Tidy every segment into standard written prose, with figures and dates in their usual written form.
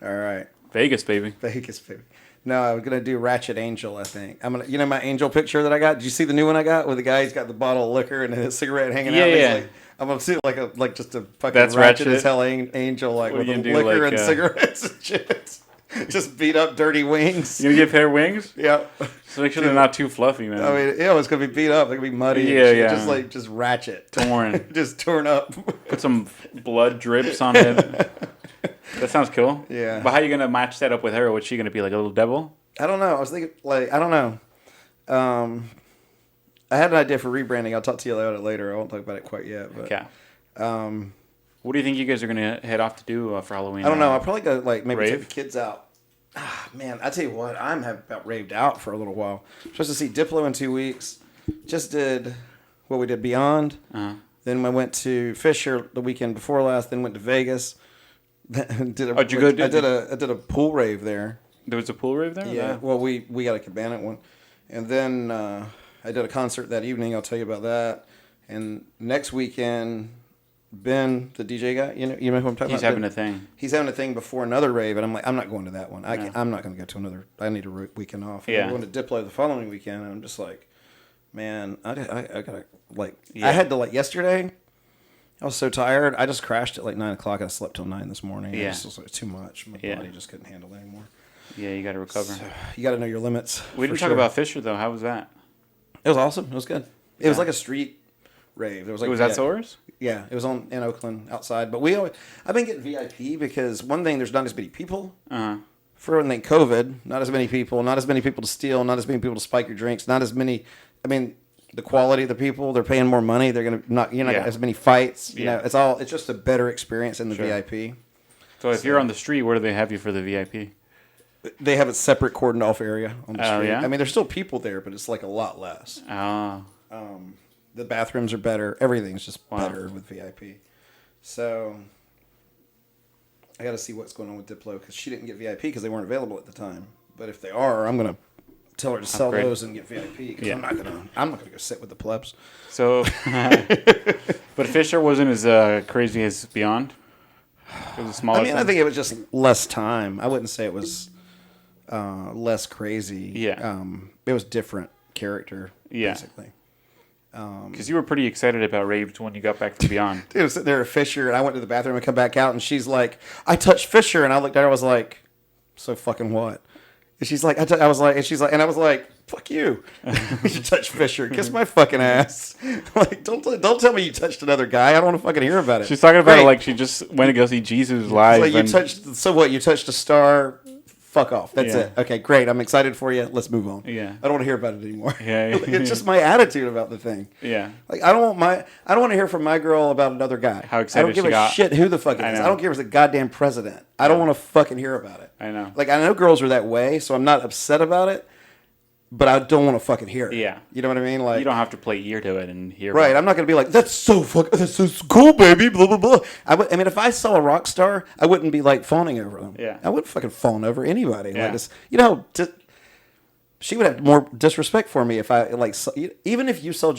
All right. Vegas, baby. Vegas, baby. No, I'm gonna do Ratchet Angel. I think I'm gonna. You know my angel picture that I got. Did you see the new one I got with the guy? He's got the bottle of liquor and his cigarette hanging Yeah, out. And he's yeah. like, I'm gonna see like just a fucking That's ratchet as Ratchet. hell angel like What are with you the gonna do, liquor like, and cigarettes and shit. Just beat up dirty wings. You gonna give hair wings? Yeah. So make sure they're not too fluffy, man. I mean, it's gonna be beat up. It's gonna be muddy. Yeah, and shit. yeah. Just ratchet. Torn. Just torn up. Put some blood drips on it. That sounds cool. Yeah. But how you gonna match that up with her? What's she gonna be, like a little devil? I don't know. I was thinking like I don't know. I had an idea for rebranding. I'll talk to you about it later. I won't talk about it quite yet. But Okay. What do you think you guys are gonna head off to do for Halloween? I don't know. I'll probably go like maybe Rave? take the kids out. Ah, man, I tell you what, I'm have about raved out for a little while. Supposed to see Diplo in 2 weeks. Just did what we did Beyond. Uh-huh. Then I went to Fisher the weekend before last. Then went to Vegas. Did a, How'd you go? I did a pool rave there. There was a pool rave there. Yeah. Well, we got a cabana one, and then I did a concert that evening. I'll tell you about that. And next weekend, Ben, the DJ guy, you know who I'm talking He's about. having Ben? a thing. He's having a thing before another rave, and I'm like, I'm not going to that one. No. I'm not going to go to another. I need a weekend off. Yeah. I'm going to Diplo the following weekend, and I'm just like, man, I gotta like. Yeah. I had to like yesterday. I was so tired. I just crashed at like 9 o'clock. I slept till 9 this morning. Yeah. It was just like too much. My body just couldn't handle it anymore. Yeah, you got to recover. So, you got to know your limits. We didn't talk about Fisher though. How was that? It was awesome. It was good. It was like a street rave. There was like Was that Soares? Yeah, it was in Oakland outside. But I've been getting VIP because one thing, there's not as many people. Uh-huh. For one thing, COVID, not as many people to steal, not as many people to spike your drinks, not as many. I mean, the quality of the people, they're paying more money. They're gonna not not as many fights. You know, it's just a better experience in the VIP. So if you're on the street, where do they have you for the VIP? They have a separate cordoned off area on the street. Yeah? I mean, there's still people there, but it's like a lot less. Oh. The bathrooms are better. Everything's just better with VIP. So I got to see what's going on with Diplo because she didn't get VIP because they weren't available at the time. But if they are, I'm gonna tell her to sell those and get VIP because I'm not gonna go sit with the plebs. So, but Fisher wasn't as crazy as Beyond. It was a smaller. I mean, I think it was just less time. I wouldn't say it was less crazy. Yeah. It was different character. Yeah. Basically. Because you were pretty excited about Raved when you got back from Beyond. Dude, I was sitting there at Fisher, and I went to the bathroom and come back out, and she's like, "I touched Fisher," and I looked at her, I was like, "So fucking what?" And she's like, I was like, "Fuck you! You touched Fisher, kiss my fucking ass!" Like, don't tell me you touched another guy. I don't want to fucking hear about it. She's talking about Great. it like she just went to go see Jesus live. It's like so what? You touched a star. Fuck off. That's Yeah. it. Okay, great. I'm excited for you. Let's move on. Yeah. I don't want to hear about it anymore. Yeah. It's just my attitude about the thing. Yeah. Like I don't want to hear from my girl about another guy. How excited I don't give she a got. shit who the fuck it I is. know. I don't care if it's the goddamn president. I don't want to fucking hear about it. I know. Like I know girls are that way, so I'm not upset about it, but I don't want to fucking hear it. Yeah. You know what I mean? Like You don't have to play ear to it and hear. right. about I'm not gonna be like that's so cool, baby. Blah blah blah. I mean, if I saw a rock star, I wouldn't be like fawning over them. Yeah. I wouldn't fucking fawn over anybody. Yeah. Like this, she would have more disrespect for me if I like even if it saw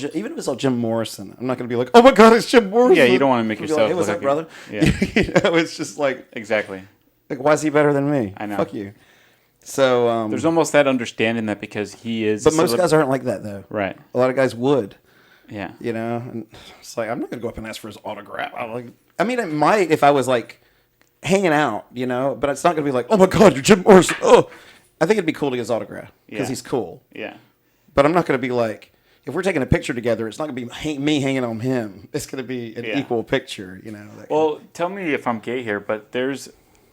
Jim Morrison. I'm not gonna be like, oh my god, it's Jim Morrison. Yeah, you don't want to make I'd be yourself Like, hey, what's look up, like brother? Yeah. It's just like Exactly. why is he better than me? I know. Fuck you. So There's almost that understanding that because he is. but most guys aren't like that though. Right. A lot of guys would. Yeah. You know, and it's like I'm not gonna go up and ask for his autograph. I mean, it might if I was like hanging out, you know, but it's not gonna be like, oh my god, you're Jim Morrison. Oh, I think it'd be cool to get his autograph because Yeah. he's cool. Yeah. But I'm not gonna be like, if we're taking a picture together, it's not gonna be me hanging on him. It's gonna be an Yeah. equal picture, you know. Well, tell me if I'm gay here, but there's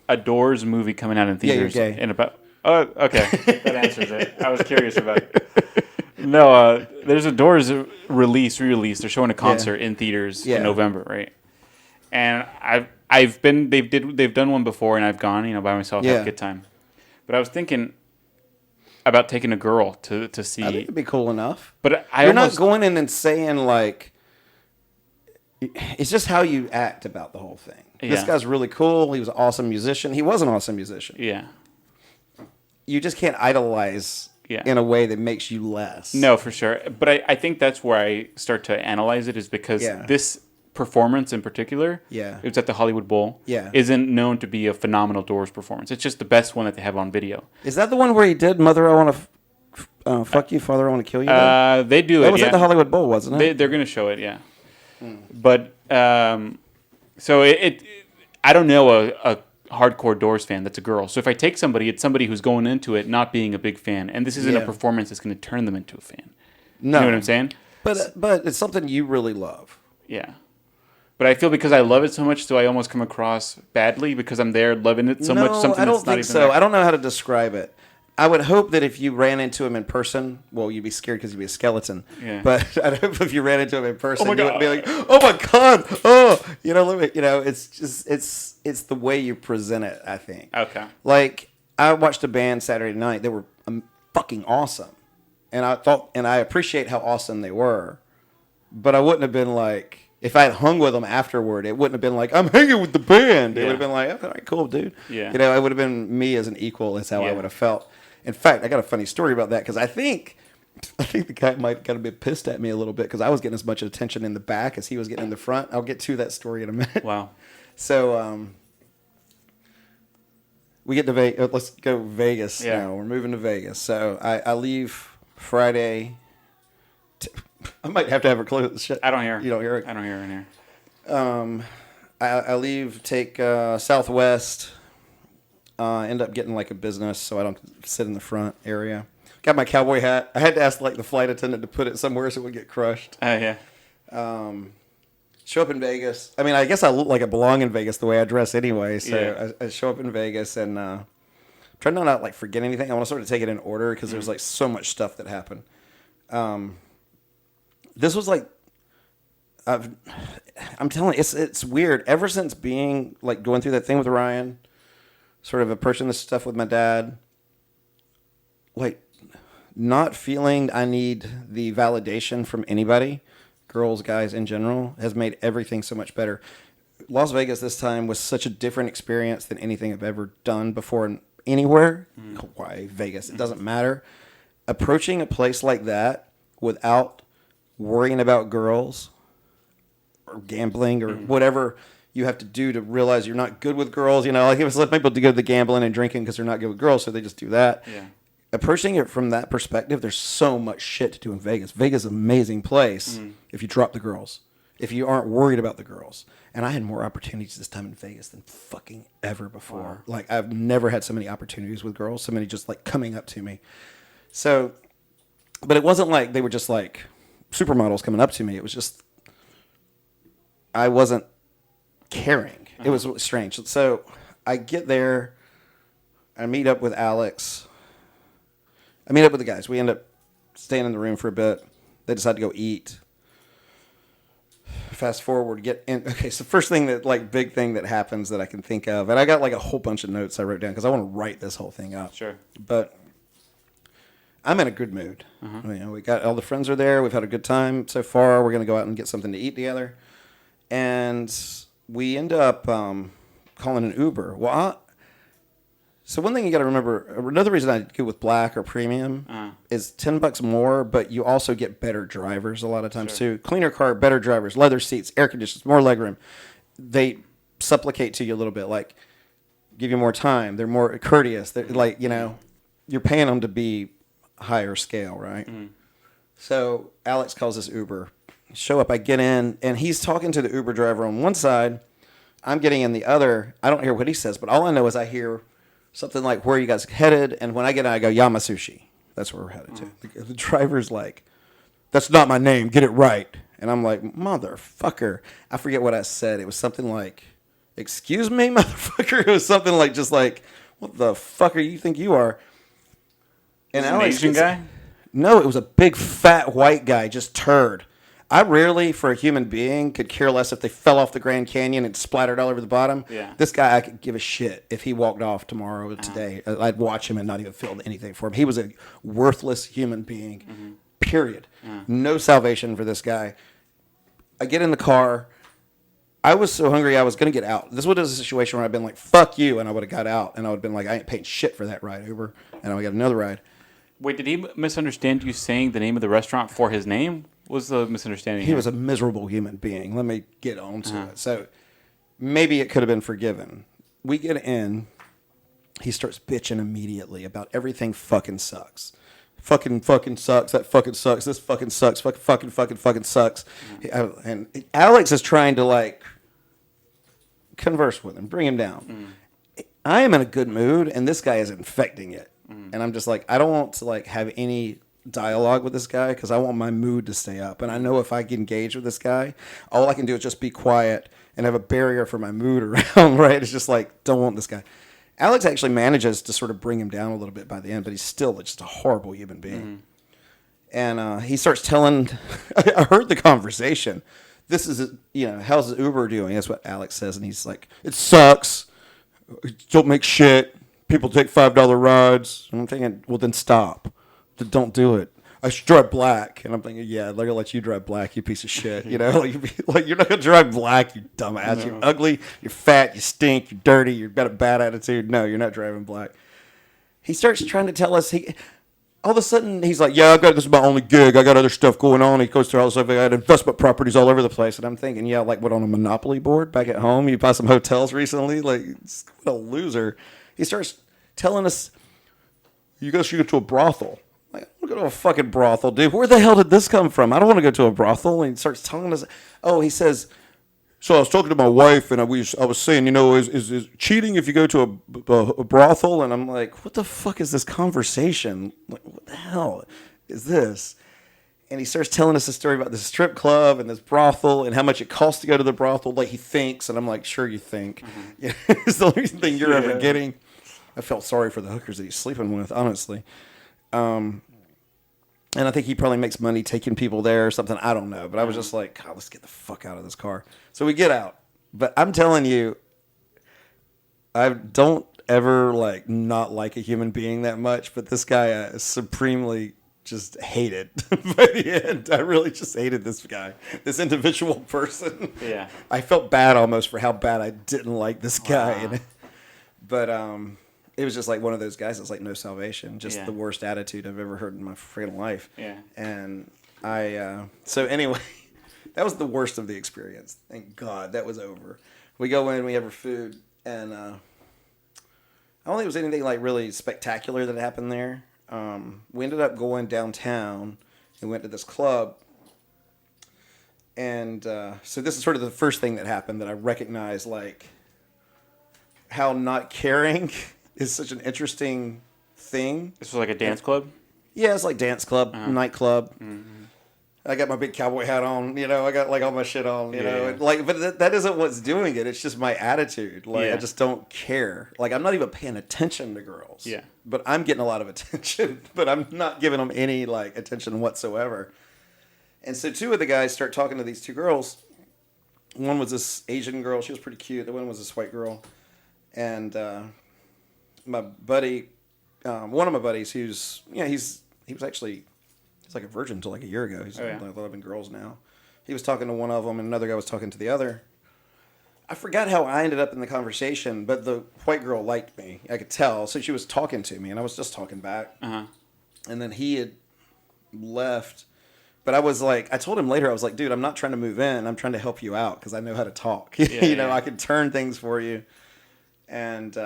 a Doors movie coming out in you're theaters gay. in about. Oh, okay, that answers it. I was curious about it. No, there's a Doors re-release. They're showing a concert in theaters Yeah. in November, right? And I've been they've done one before, and I've gone, by myself, had Yeah. a good time. But I was thinking about taking a girl to see. I think it'd be cool enough. But You're not going in and saying like. It's just how you act about the whole thing. This Yeah. guy's really cool. He was an awesome musician. He was an awesome musician. Yeah. You just can't idolize in a way that makes you less. No, for sure. But I think that's where I start to analyze it is because Yeah. this performance in particular, Yeah. it was at the Hollywood Bowl, Yeah. isn't known to be a phenomenal Doors performance. It's just the best one that they have on video. Is that the one where he did "Mother, I Want to Fuck You, Father, I Want to Kill You"? They do That it. was Yeah. at the Hollywood Bowl, wasn't it? They're going to show it, yeah. But so I don't know a hardcore Doors fan that's a girl. So if I take somebody, it's somebody who's going into it not being a big fan, and this isn't a Yeah. performance that's going to turn them into a fan. No. You know what I'm saying? But it's something you really love. Yeah. But I feel because I love it so much, do I almost come across badly because I'm there loving it so much? Something I don't that's not think even so. there? I don't know how to describe it. I would hope that if you ran into him in person, well, you'd be scared because you'd be a skeleton. Yeah. But I'd hope if you ran into him in person, my you wouldn't be God. like, "Oh my God, oh," it's just it's the way you present it. I think. Okay. Like I watched a band Saturday night. They were fucking awesome, and I appreciate how awesome they were, but I wouldn't have been like. If I had hung with them afterward, it wouldn't have been like, I'm hanging with the band. It Yeah. would have been like, all right, cool, dude. Yeah. It would have been me as an equal is how I Yeah. would have felt. In fact, I got a funny story about that because I think the guy might got a bit pissed at me a little bit because I was getting as much attention in the back as he was getting in the front. I'll get to that story in a minute. Wow. So we get to Vegas. Let's go Vegas Yeah. now. We're moving to Vegas. So I leave Friday. I might have to have her close. I don't hear. You don't hear it? I don't hear in here. I leave, take Southwest, end up getting like a business so I don't sit in the front area. Got my cowboy hat. I had to ask like the flight attendant to put it somewhere so it would get crushed. Yeah. Show up in Vegas. I mean, I guess I look like I belong in Vegas the way I dress anyway. So Yeah. I show up in Vegas and try not to like forget anything. I want to sort of take it in order because there's like so much stuff that happened. This was like, I'm telling you, it's weird. Ever since being like going through that thing with Ryan, sort of approaching this stuff with my dad, like not feeling I need the validation from anybody, girls, guys in general, has made everything so much better. Las Vegas this time was such a different experience than anything I've ever done before anywhere. Hawaii, Vegas, it doesn't matter. Approaching a place like that without worrying about girls or gambling or whatever you have to do to realize you're not good with girls. Like it was let people to go to the gambling and drinking because they're not good with girls, so they just do that. Yeah. Approaching it from that perspective, there's so much shit to do in Vegas. Vegas is an amazing place if you drop the girls, if you aren't worried about the girls. And I had more opportunities this time in Vegas than fucking ever before. Wow. Like I've never had so many opportunities with girls, so many just like coming up to me. So, but it wasn't like they were just like supermodels coming up to me. It was just I wasn't caring. It was strange. So I get there, I meet up with Alex. I meet up with the guys. We end up staying in the room for a bit. They decide to go eat. Fast forward, get in. Okay, so first thing big thing that happens that I can think of, and I got like a whole bunch of notes I wrote down because I want to write this whole thing up. Sure. But I'm in a good mood. We got all the friends are there. We've had a good time so far. We're gonna go out and get something to eat together, and we end up calling an Uber. So one thing you got to remember, another reason I go with black or premium is $10 more, but you also get better drivers a lot of times too. Cleaner car, better drivers, leather seats, air conditioners, more legroom. They supplicate to you a little bit, like give you more time. They're more courteous. They're like, you're paying them to be higher scale, right? So Alex calls this Uber. Show up, I get in, and he's talking to the Uber driver on one side. I'm getting in the other. I don't hear what he says, but all I know is I hear something like, where are you guys headed? And when I get in, I go, Yamasushi. That's where we're headed to. The driver's like, that's not my name. Get it right. And I'm like, motherfucker. I forget what I said. It was something like, excuse me, motherfucker. It was something like, just like, what the fuck are you think you are? And An Alex Asian guy? No, it was a big, fat, white guy, just turd. I rarely, for a human being, could care less if they fell off the Grand Canyon and splattered all over the bottom. Yeah. This guy, I could give a shit if he walked off tomorrow or today. I'd watch him and not even feel anything for him. He was a worthless human being, period. No salvation for this guy. I get in the car. I was so hungry I was going to get out. This was a situation where I'd been like, fuck you, and I would have got out. And I would have been like, I ain't paying shit for that ride, Uber. And I would get another ride. Wait, did he misunderstand you saying the name of the restaurant for his name? What's the misunderstanding? He here? was a miserable human being. Let me get on to it. So maybe it could have been forgiven. We get in. He starts bitching immediately about everything fucking sucks. Fucking sucks. That fucking sucks. This fucking sucks. Fucking sucks. And Alex is trying to like converse with him, bring him down. I am in a good mood, and this guy is infecting it. And I'm just like, I don't want to like have any dialogue with this guy because I want my mood to stay up. And I know if I get engaged with this guy, all I can do is just be quiet and have a barrier for my mood around. Right? It's just like, don't want this guy. Alex actually manages to sort of bring him down a little bit by the end, but he's still just a horrible human being. And he starts telling, I heard the conversation. This is, how's Uber doing? That's what Alex says. And he's like, it sucks. Don't make shit. People take $5 rides. And I'm thinking, well, then stop. Don't do it. I should drive black. And I'm thinking, yeah, they're going to let you drive black, you piece of shit. You're not going to drive black, you dumbass. No. You're ugly, you're fat, you stink, you're dirty, you've got a bad attitude. No, you're not driving black. He starts trying to tell us, all of a sudden, he's like, yeah, this is my only gig. I got other stuff going on. He goes through all this stuff. I got investment properties all over the place. And I'm thinking, yeah, like what, on a Monopoly board back at home? You bought some hotels recently? Like, what a loser. He starts telling us, you guys should go to a brothel. Like, I want to go to a fucking brothel, dude. Where the hell did this come from? I don't want to go to a brothel. And he starts telling us, he says, so I was talking to my wife, and I was saying, is cheating if you go to a brothel? And I'm like, what the fuck is this conversation? Like, what the hell is this? And he starts telling us a story about this strip club and this brothel and how much it costs to go to the brothel. Like he thinks, and I'm like, sure you think. Mm-hmm. It's the only thing you're ever getting. I felt sorry for the hookers that he's sleeping with, honestly. And I think he probably makes money taking people there or something. I don't know. But I was just like, God, let's get the fuck out of this car. So we get out. But I'm telling you, I don't ever not like a human being that much. But this guy I supremely just hated. By the end, I really just hated this guy, this individual person. Yeah. I felt bad almost for how bad I didn't like this guy. Wow. But it was just like one of those guys that's like no salvation, just the worst attitude I've ever heard in my freaking life. Yeah. And so anyway, that was the worst of the experience. Thank God that was over. We go in, we have our food, and I don't think it was anything like really spectacular that happened there. We ended up going downtown and went to this club. And so this is sort of the first thing that happened that I recognized, like, how not caring is such an interesting thing. This was like a dance club? Yeah, it's like dance club, nightclub. Mm-hmm. I got my big cowboy hat on, I got like all my shit on, know. And, but that isn't what's doing it. It's just my attitude. I just don't care. I'm not even paying attention to girls. Yeah. But I'm getting a lot of attention, but I'm not giving them any attention whatsoever. And so two of the guys start talking to these two girls. One was this Asian girl. She was pretty cute. The one was this white girl. And my buddy, one of my buddies, he was actually, he's like a virgin until like a year ago. He's like 11 girls now. He was talking to one of them, and another guy was talking to the other. I forgot how I ended up in the conversation, but the white girl liked me. I could tell. So she was talking to me, and I was just talking back. Uh-huh. And then he had left. But I was like, I told him later, I was like, dude, I'm not trying to move in. I'm trying to help you out because I know how to talk. I can turn things for you. And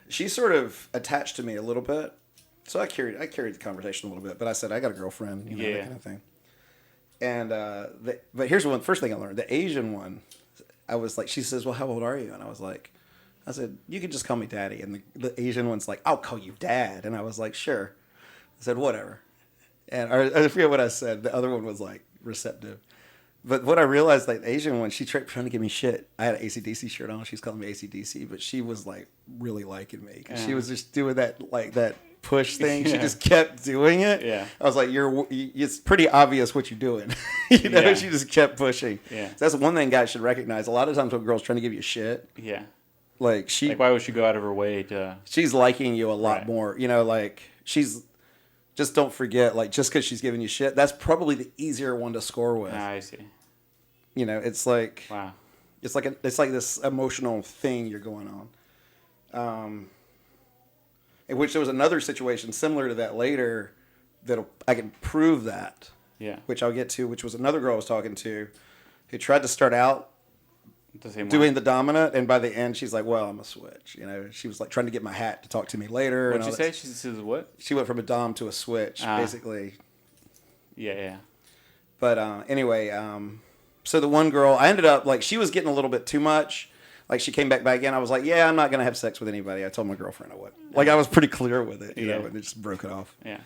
she sort of attached to me a little bit. So I carried the conversation a little bit. But I said, I got a girlfriend, that kind of thing. And but here's the first thing I learned. The Asian one, I was like, she says, well, how old are you? And I said, you can just call me daddy. And the Asian one's like, I'll call you dad. And I was like, sure. I said, whatever. And I forget what I said. The other one was like receptive. But what I realized, the Asian one, she tried trying to give me shit. I had an AC/DC shirt on. She's calling me AC/DC, but she was really liking me because she was just doing that that push thing. She just kept doing it. Yeah. I was like, it's pretty obvious what you're doing. She just kept pushing. Yeah. So that's one thing guys should recognize. A lot of times when girls trying to give you shit. Yeah. Why would she go out of her way to? She's liking you a lot more. She's. Just don't forget, just because she's giving you shit, that's probably the easier one to score with. I see. It's like, wow. It's like this emotional thing you're going on. In which there was another situation similar to that later that I can prove that. Yeah. which I'll get to, which was another girl I was talking to who tried to start out The same doing way. the dominant, and by the end she's like, well, I'm a switch. You know, she was like trying to get my hat to talk to me later. What'd and you all say? that. She says what? She went from a dom to a switch, basically. Yeah, yeah. But anyway, so the one girl, I ended up, like, she was getting a little bit too much. Like, she came back again. I was like, yeah, I'm not going to have sex with anybody. I told my girlfriend I would. Like, I was pretty clear with it, you know, and it just broke it off. Yeah.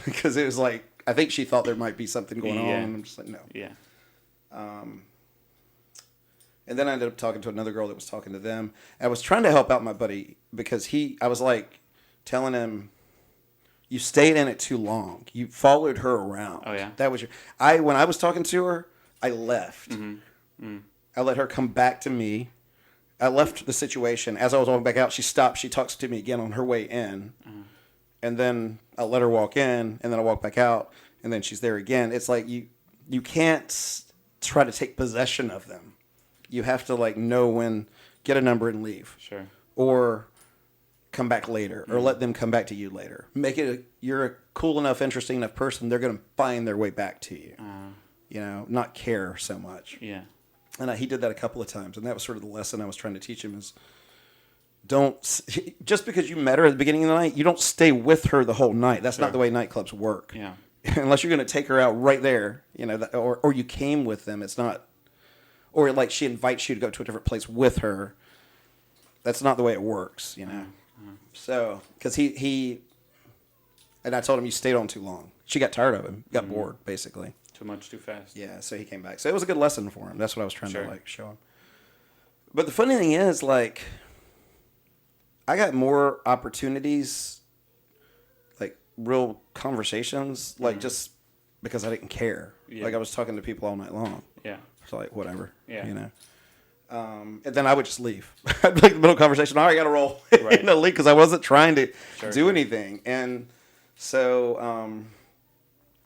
Because it was like, I think she thought there might be something going on, Yeah. and I'm just like, no. Yeah. And then I ended up talking to another girl that was talking to them. I was trying to help out my buddy because I was like telling him, you stayed in it too long. You followed her around. Oh, yeah? That was when I was talking to her, I left. Mm-hmm. I let her come back to me. I left the situation. As I was walking back out, she stopped. She talks to me again on her way in. And then I let her walk in, and then I walk back out, and then she's there again. It's like you can't try to take possession of them. You have to, like, know when, get a number and leave. Sure. Or come back later, or let them come back to you later. Make it you're a cool enough, interesting enough person, they're going to find their way back to you. You know, not care so much. Yeah. And he did that a couple of times, and that was sort of the lesson I was trying to teach him is just because you met her at the beginning of the night, you don't stay with her the whole night. That's not the way nightclubs work. Yeah. Unless you're going to take her out right there, you know, or you came with them. It's not, or like she invites you to go to a different place with her. That's not the way it works, you know. So, because he, and I told him you stayed on too long. She got tired of him, got bored, basically. Too much, too fast. Yeah, so he came back. So it was a good lesson for him. That's what I was trying Sure. to, like, show him. But the funny thing is, like, I got more opportunities, like, real conversations, like, just because I didn't care. Yeah. Like, I was talking to people all night long. Yeah. So, like, whatever. Yeah. You know? And then I would just leave. I'd be like, the middle conversation, all right, I got to roll. Right. You know, leave, because I wasn't trying to Sure, do anything. And so,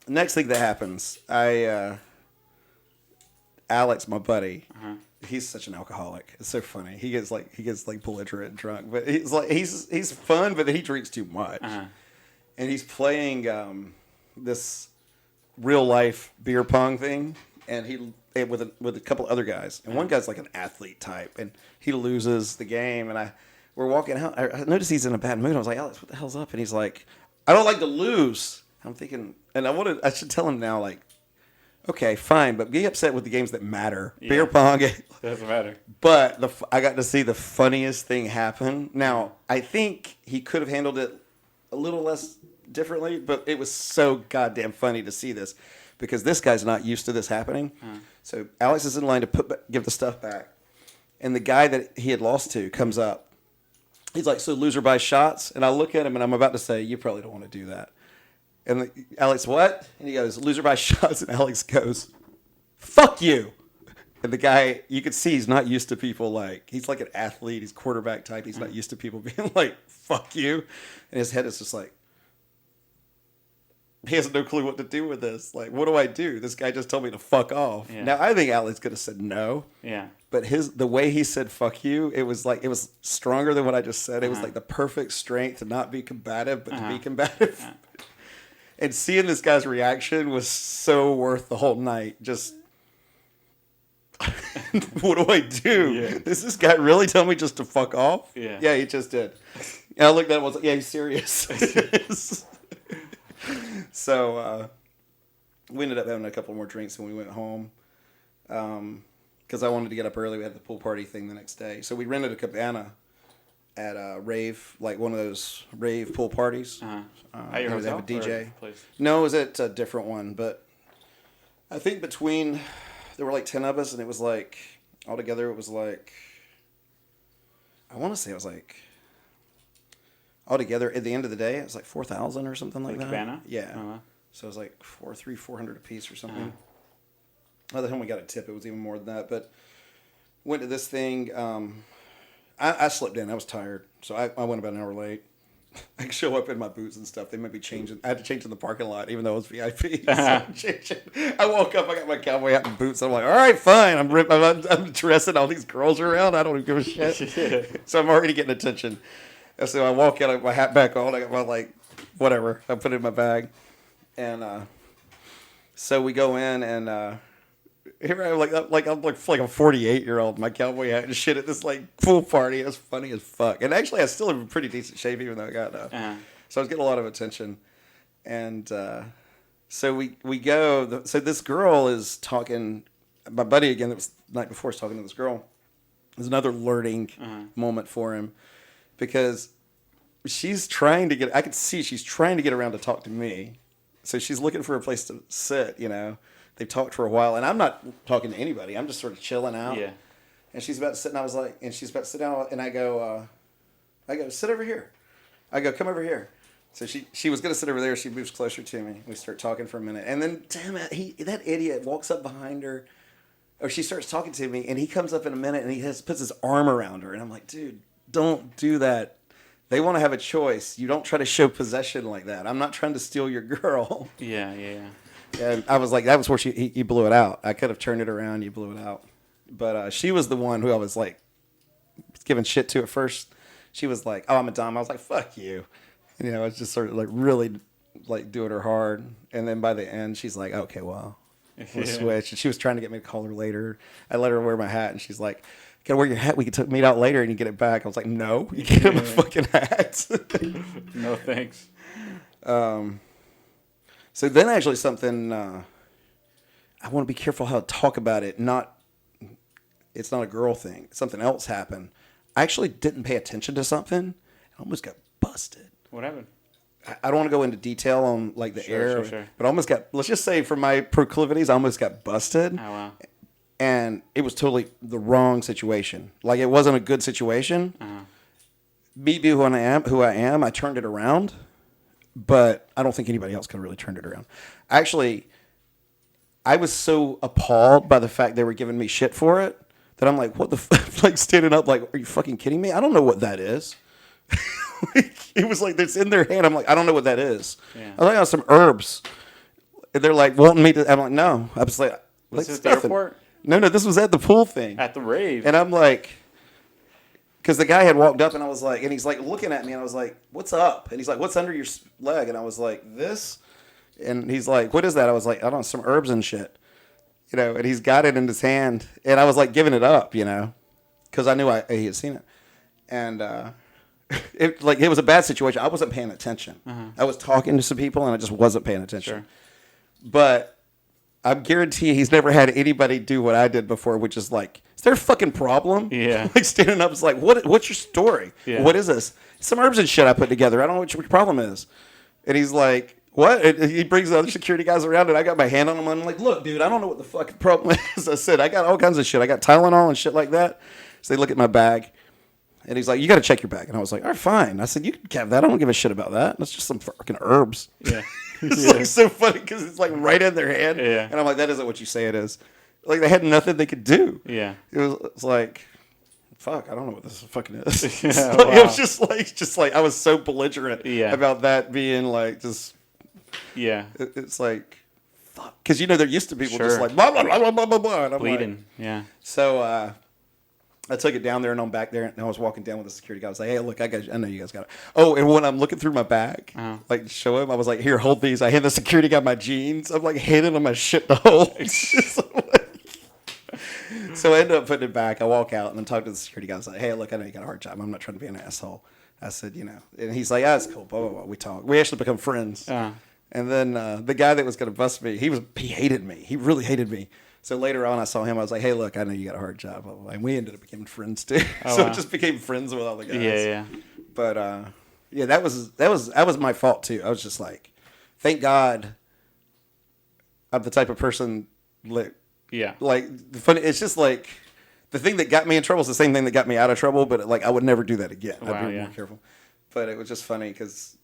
next thing that happens, Alex, my buddy, he's such an alcoholic. It's so funny. He gets like belligerent and drunk, but he's fun, but he drinks too much. And he's playing this real life beer pong thing, and with a couple other guys, and one guy's like an athlete type, and he loses the game, and we're walking out. I noticed he's in a bad mood. I was like, Alex, what the hell's up? And he's like, I don't like to lose. I'm thinking, and I should tell him now, like, okay, fine, but be upset with the games that matter. Yeah. Beer pong. Doesn't matter. But I got to see the funniest thing happen. Now, I think he could have handled it a little less differently, but it was so goddamn funny to see this because this guy's not used to this happening. So Alex is in line to give the stuff back, and the guy that he had lost to comes up. He's like, so loser buys shots? And I look at him, and I'm about to say, you probably don't want to do that. And Alex, what? And he goes, loser buys shots. And Alex goes, fuck you. And the guy, you could see he's not used to people like, he's like an athlete. He's quarterback type. He's not used to people being like, fuck you. And his head is just like, he has no clue what to do with this. Like, what do I do? This guy just told me to fuck off. Yeah. Now, I think Alex could have said no. Yeah. But the way he said "fuck you," it was stronger than what I just said. It was like the perfect strength to not be combative, but to be combative. And seeing this guy's reaction was so worth the whole night. Just, what do I do? Yeah. Does this guy really tell me just to fuck off? Yeah. Yeah, he just did. And I looked at him and was like, yeah, he's serious. So we ended up having a couple more drinks and we went home. Because I wanted to get up early. We had the pool party thing the next day. So we rented a cabana at a rave, like one of those rave pool parties. At your They hotel have a DJ. or place? No, it was at a different one. But I think there were like 10 of us, and it was like, altogether, it was like, I want to say it was like, altogether, at the end of the day, it was like 4,000 or something like that. Cabana? Yeah. Uh-huh. So it was like 400 a piece or something. By the time we got a tip, it was even more than that. But went to this thing. I slept in. I was tired. So I went about an hour late. I show up in my boots and stuff. They might be changing. I had to change in the parking lot, even though it was VIP. So I woke up. I got my cowboy hat and boots. I'm like, all right, fine. I'm dressing all these girls around. I don't even give a shit. So I'm already getting attention. And so I walk out, I got my hat back on. I got my, like, whatever. I put it in my bag. And So we go in and here I am like I'm like a 48-year-old, my cowboy hat and shit at this like pool party. It was funny as fuck. And actually, I still have a pretty decent shape, even though I got so I was getting a lot of attention. And so we go. So this girl is talking. My buddy again, that was the night before, was talking to this girl. It was another learning moment for him because she's trying to get. I could see she's trying to get around to talk to me. So she's looking for a place to sit. You know, they've talked for a while, and I'm not talking to anybody. I'm just sort of chilling out. Yeah. And she's about to sit, and I was like, and she's about to sit down, and I go, sit over here. I go, come over here. So she was gonna sit over there. She moves closer to me. We start talking for a minute, and then damn it, that idiot walks up behind her, or she starts talking to me, and he comes up in a minute, and he puts his arm around her, and I'm like, dude, don't do that. They want to have a choice. You don't try to show possession like that. I'm not trying to steal your girl. Yeah. And I was like, that was where he blew it out. I could have turned it around. You blew it out. But she was the one who I was like giving shit to at first. She was like, oh, I'm a dom. I was like, fuck you. You know, I was just sort of like really like doing her hard. And then by the end, she's like, okay, well, we'll switch. And she was trying to get me to call her later. I let her wear my hat, and she's like, can I wear your hat? We can meet out later and you get it back. I was like, no, you can't have my fucking hat. No thanks. So then actually something, I want to be careful how to talk about it. It's not a girl thing. Something else happened. I actually didn't pay attention to something. I almost got busted. What happened? I don't want to go into detail on like the air, Sure. but I almost got, let's just say for my proclivities, I almost got busted. Oh, wow. And it was totally the wrong situation. Like it wasn't a good situation. Me being who I am, I turned it around, but I don't think anybody else could have really turned it around. Actually, I was so appalled by the fact they were giving me shit for it that I'm like, what the fuck? Like standing up like, are you fucking kidding me? I don't know what that is. It was like, it's in their hand. I'm like, I don't know what that is. Yeah. I was like, some herbs. And they're like, wanting me to, I'm like, no. I was like, Was this it's the nothing. airport? No, this was at the pool thing. At the rave. And I'm like, because the guy had walked up and I was like, and he's like looking at me and I was like, what's up? And he's like, what's under your leg? And I was like, this? And he's like, what is that? I was like, I don't know, some herbs and shit. You know, and he's got it in his hand. And I was like giving it up, you know, because I knew he had seen it. And it was a bad situation. I wasn't paying attention. I was talking to some people and I just wasn't paying attention. Sure. But I guarantee he's never had anybody do what I did before, which is like, is there a fucking problem? Yeah. Like standing up is like, what's your story? Yeah. What is this? Some herbs and shit I put together. I don't know what your problem is. And he's like, what? And he brings the other security guys around and I got my hand on him. And I'm like, look, dude, I don't know what the fucking problem is. I said, I got all kinds of shit. I got Tylenol and shit like that. So they look at my bag. And he's like, you got to check your bag. And I was like, all right, fine. I said, you can have that. I don't give a shit about that. That's just some fucking herbs. Yeah. It's like so funny because it's like right in their hand. Yeah. And I'm like, that isn't what you say it is. Like they had nothing they could do. Yeah. It's like, fuck, I don't know what this fucking is. Yeah, Like, wow. it was just like I was so belligerent about that being like just. Yeah. It's like, fuck, because you know there used to be people just Sure. like blah blah blah blah blah blah blah. And I'm Bleeding. like, Yeah. so I took it down there and I'm back there and I was walking down with the security guy. I was like, hey, look, I know you guys got it. Oh, and when I'm looking through my bag, like to show him, I was like, here, hold these. I hand the security guy my jeans. I'm like handing him my shit to hold. So I ended up putting it back. I walk out and I'm talking to the security guy. I was like, hey, look, I know you got a hard job. I'm not trying to be an asshole. I said, you know, and he's like, it's cool. Blah, blah, blah. We talk. We actually become friends. And then the guy that was going to bust me, he hated me. He really hated me. So later on, I saw him. I was like, "Hey, look, I know you got a hard job," blah, blah, blah. And we ended up becoming friends too. Oh, So wow. it just became friends with all the guys. Yeah. But that was my fault too. I was just like, thank God, I'm the type of person Yeah. like the funny. It's just like the thing that got me in trouble is the same thing that got me out of trouble. But like I would never do that again. Wow, I'd be yeah. more careful. But it was just funny because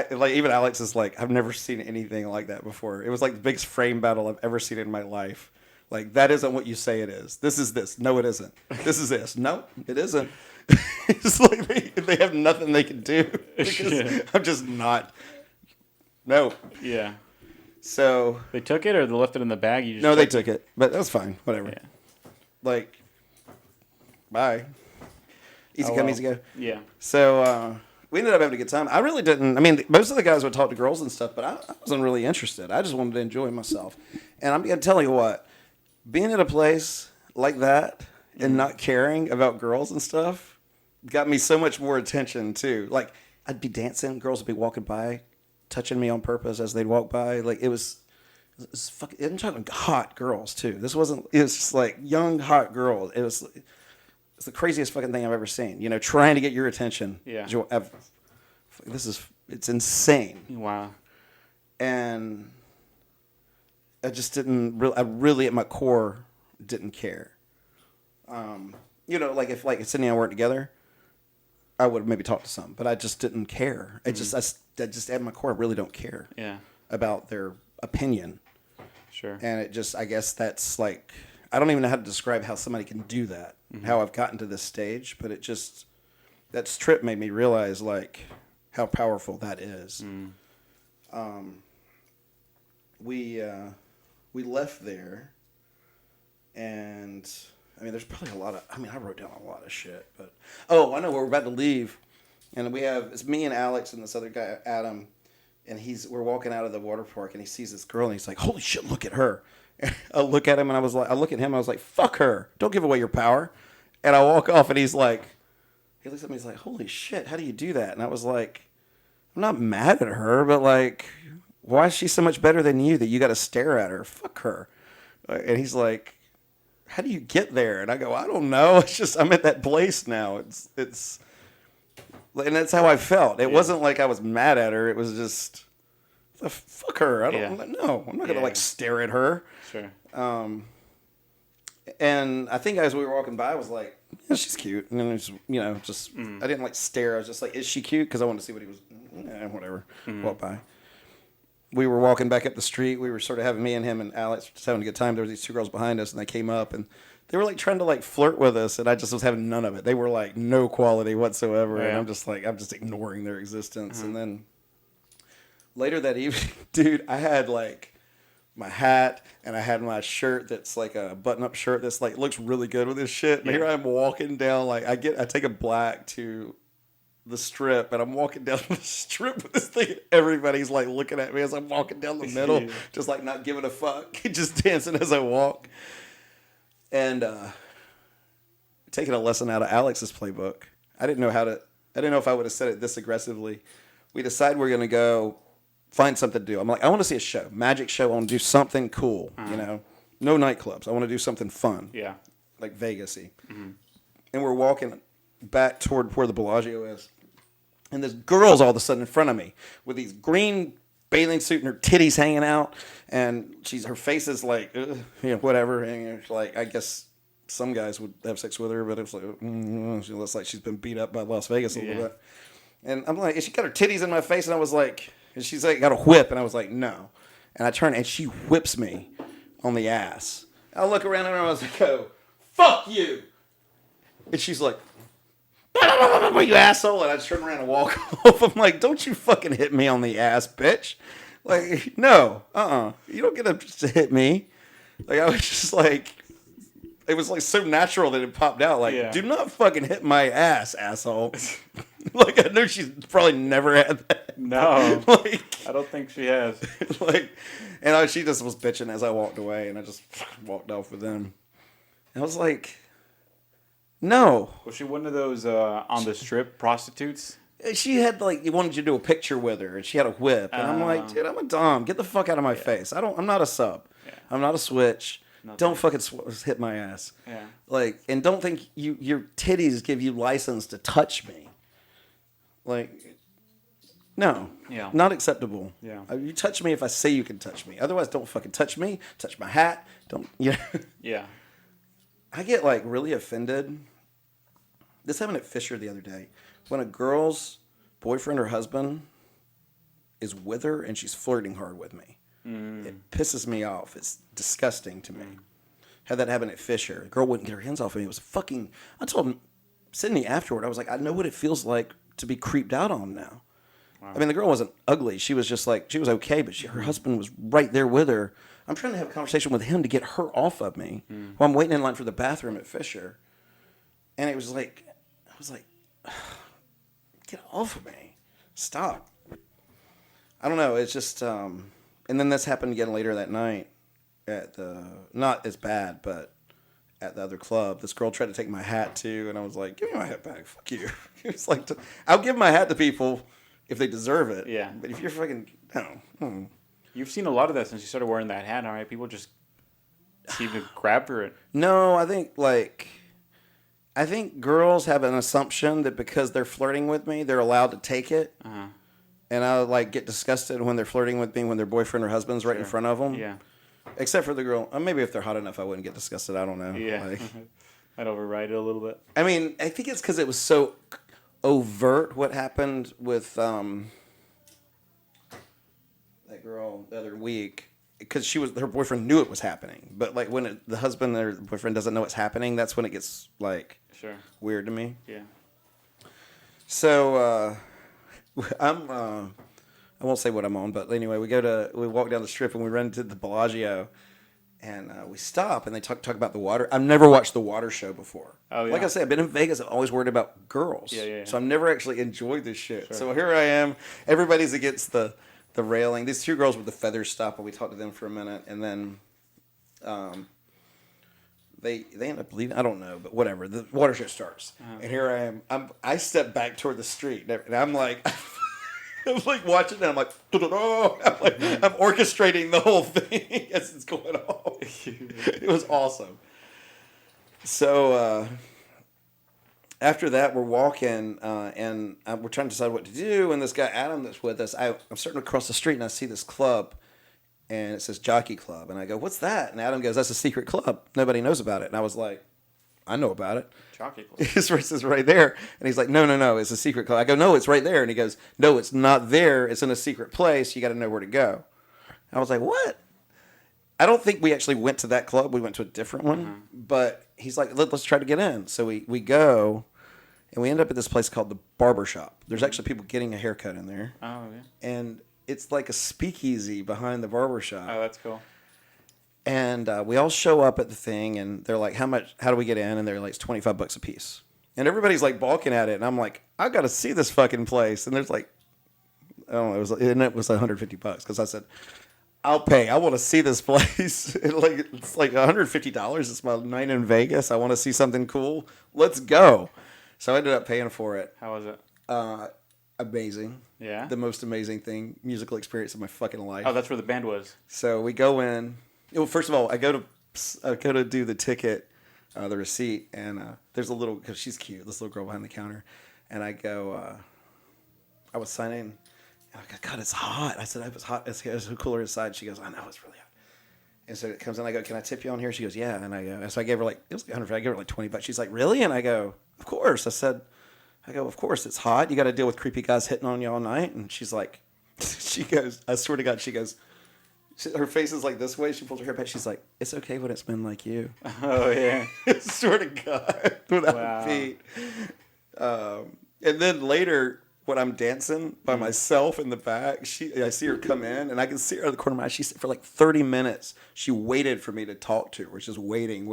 like even Alex is like, I've never seen anything like that before. It was like the biggest frame battle I've ever seen in my life. Like, that isn't what you say it is. This is this. No, it isn't. This is this. No, it isn't. It's like they have nothing they can do. Because I'm just not. No. Yeah. So. They took it or they left it in the bag? You just No, they took it. But that's fine. Whatever. Yeah. Like, bye. Easy come, easy go. Yeah. So we ended up having a good time. I really didn't. I mean, most of the guys would talk to girls and stuff, but I wasn't really interested. I just wanted to enjoy myself. And I'm going to tell you what, being at a place like that and not caring about girls and stuff got me so much more attention, too. Like, I'd be dancing, girls would be walking by, touching me on purpose as they'd walk by. Like, it was fucking, I'm talking hot girls, too. It was just like young, hot girls. It's the craziest fucking thing I've ever seen. You know, trying to get your attention. Yeah. It's insane. Wow. And I just I really at my core didn't care. You know, like if Sydney and I weren't together, I would maybe talk to some, but I just didn't care. I just at my core, I really don't care. Yeah. About their opinion. Sure. And it just, I guess that's like, I don't even know how to describe how somebody can do that, how I've gotten to this stage, but it just, that trip made me realize like how powerful that is. We left there, and I mean, there's probably I wrote down a lot of shit, but, oh, I know, we're about to leave, and it's me and Alex and this other guy, Adam, and we're walking out of the water park, and he sees this girl, and he's like, holy shit, look at her. I look at him, and I look at him, and I was like, fuck her. Don't give away your power. And I walk off, and he looks at me, he's like, holy shit, how do you do that? And I was like, I'm not mad at her, but like, why is she so much better than you that you got to stare at her? Fuck her. And he's like, how do you get there? And I go, I don't know. It's just, I'm at that place now. It's, and that's how I felt. It wasn't like I was mad at her. It was just, fuck her. I don't know. I'm not going to like stare at her. Sure. And I think as we were walking by, I was like, yeah, she's cute. And then it's, you know, just, I didn't like stare. I was just like, is she cute? Because I wanted to see what he was, whatever. Walk by. We were walking back up the street. We were sort of having, me and him and Alex just having a good time. There were these two girls behind us, and they came up, and they were like trying to like flirt with us, and I just was having none of it. They were like no quality whatsoever, and I'm just ignoring their existence. And then later that evening, dude, I had like my hat, and I had my shirt that's like a button-up shirt that's like looks really good with this shit. And here I'm walking down, like I take a black to the strip, and I'm walking down the strip with this thing. Everybody's like looking at me as I'm walking down the middle, just like not giving a fuck, just dancing as I walk. And taking a lesson out of Alex's playbook. I didn't know if I would have said it this aggressively. We decided we're gonna go find something to do. I'm like, I want to see a show, magic show. I want to do something cool. You know, no nightclubs. I want to do something fun. Yeah, like Vegas-y. And we're walking back toward where the Bellagio is, and this girl's all of a sudden in front of me with these green bathing suit and her titties hanging out, and her face is like, whatever. And it's like, I guess some guys would have sex with her, but it's like, she looks like she's been beat up by Las Vegas a little bit. And I'm like, she got her titties in my face, and I was like, and she's like, got a whip, and I was like, no. And I turn, and she whips me on the ass. I look around at her, and I was like, oh, fuck you. And she's like, you asshole. And I just turn around and walk off. I'm like, don't you fucking hit me on the ass, bitch. Like, no, you don't get to just hit me. Like, I was just like, it was like so natural that it popped out. Like, do not fucking hit my ass, asshole. Like, I know she's probably never had that. No, like, I don't think she has. Like, and she just was bitching as I walked away, and I just walked off with them. And I was like, no. Was she one of those on the strip prostitutes? She had like, he wanted you to do a picture with her, and she had a whip, and I'm like, dude, I'm a dom. Get the fuck out of my face. I'm not a sub. I'm not a switch. Don't fucking hit my ass. Yeah. Like, and don't think your titties give you license to touch me. Like, no. Yeah. Not acceptable. Yeah. You touch me if I say you can touch me. Otherwise, don't fucking touch me. Touch my hat. Don't. Yeah. I get like really offended. This happened at Fisher the other day. When a girl's boyfriend or husband is with her and she's flirting hard with me. It pisses me off. It's disgusting to me. Had that happen at Fisher. The girl wouldn't get her hands off of me. It was fucking... I told Sydney afterward, I was like, I know what it feels like to be creeped out on now. Wow. I mean, the girl wasn't ugly. She was just like... She was okay, but her husband was right there with her. I'm trying to have a conversation with him to get her off of me while I'm waiting in line for the bathroom at Fisher. And it was like... I was like... get off of me. Stop. I don't know. It's just, and then this happened again later that night at the, not as bad, but at the other club. This girl tried to take my hat too, and I was like, give me my hat back. Fuck you. It's like, I'll give my hat to people if they deserve it. Yeah. But if you're fucking, no. You've seen a lot of that since you started wearing that hat, all right? People just seem to grab for it. No, I think girls have an assumption that because they're flirting with me, they're allowed to take it. Uh-huh. And I like get disgusted when they're flirting with me when their boyfriend or husband's right in front of them. Yeah. Except for the girl. Maybe if they're hot enough, I wouldn't get disgusted. I don't know. Yeah. Like, I'd override it a little bit. I mean, I think it's because it was so overt what happened with that girl the other week. Because her boyfriend knew it was happening. But like when the husband or the boyfriend doesn't know it's happening, that's when it gets like weird to me. Yeah. So I won't say what I'm on, but anyway, we walk down the strip and we run into the Bellagio, and we stop and they talk about the water. I've never watched the water show before. Oh yeah. Like I said, I've been in Vegas. I've always worried about girls. Yeah. So I've never actually enjoyed this shit. Sure. So here I am. Everybody's against the railing. These two girls with the feathers stop, and we talked to them for a minute, and then they end up leaving. I don't know, but whatever. The water show starts, and here I am. I step back toward the street, and I'm like, I'm like watching it. I'm like, I'm orchestrating the whole thing as it's going on. It was awesome. So after that, we're walking, and we're trying to decide what to do. And this guy Adam that's with us, I'm starting to cross the street, and I see this club. And it says Jockey Club. And I go, what's that? And Adam goes, that's a secret club. Nobody knows about it. And I was like, I know about it. Jockey Club. His verse is right there. And he's like, no, it's a secret club. I go, no, it's right there. And he goes, no, it's not there. It's in a secret place. You got to know where to go. I was like, what? I don't think we actually went to that club. We went to a different one. Mm-hmm. But he's like, let's try to get in. So we go, and we end up at this place called the Barber Shop. There's actually people getting a haircut in there. Oh, yeah. And it's like a speakeasy behind the barber shop. Oh, that's cool. And we all show up at the thing, and they're like, how do we get in? And they're like, it's $25 a piece. And everybody's like balking at it. And I'm like, I got to see this fucking place. And there's like, I don't know, it was $150 because I said, I'll pay. I want to see this place. It's like $150. It's my night in Vegas. I want to see something cool. Let's go. So I ended up paying for it. How was it? Amazing. Yeah? The most amazing musical experience of my fucking life. Oh, that's where the band was. So we go in. Well, first of all, I go to do the ticket, the receipt, and there's a little, because she's cute, this little girl behind the counter, and I go, I was signing, and I go, God, it's hot. I said, it was hot. It's cooler inside. She goes, I know, it's really hot. And so it comes in, I go, can I tip you on here? She goes, yeah. And I go, so I gave her like, it was like $100. I gave her like $20. She's like, really? And I go, of course. I go, of course, it's hot. You got to deal with creepy guys hitting on you all night. And she's like, she goes, I swear to God, she goes, her face is like this way. She pulls her hair back. She's like, it's okay when it's men like you. Oh, yeah. I swear to God, without feet. And then later, when I'm dancing by myself in the back, I see her come in, and I can see her out of the corner of my eye. She for like 30 minutes, she waited for me to talk to her. We're just waiting,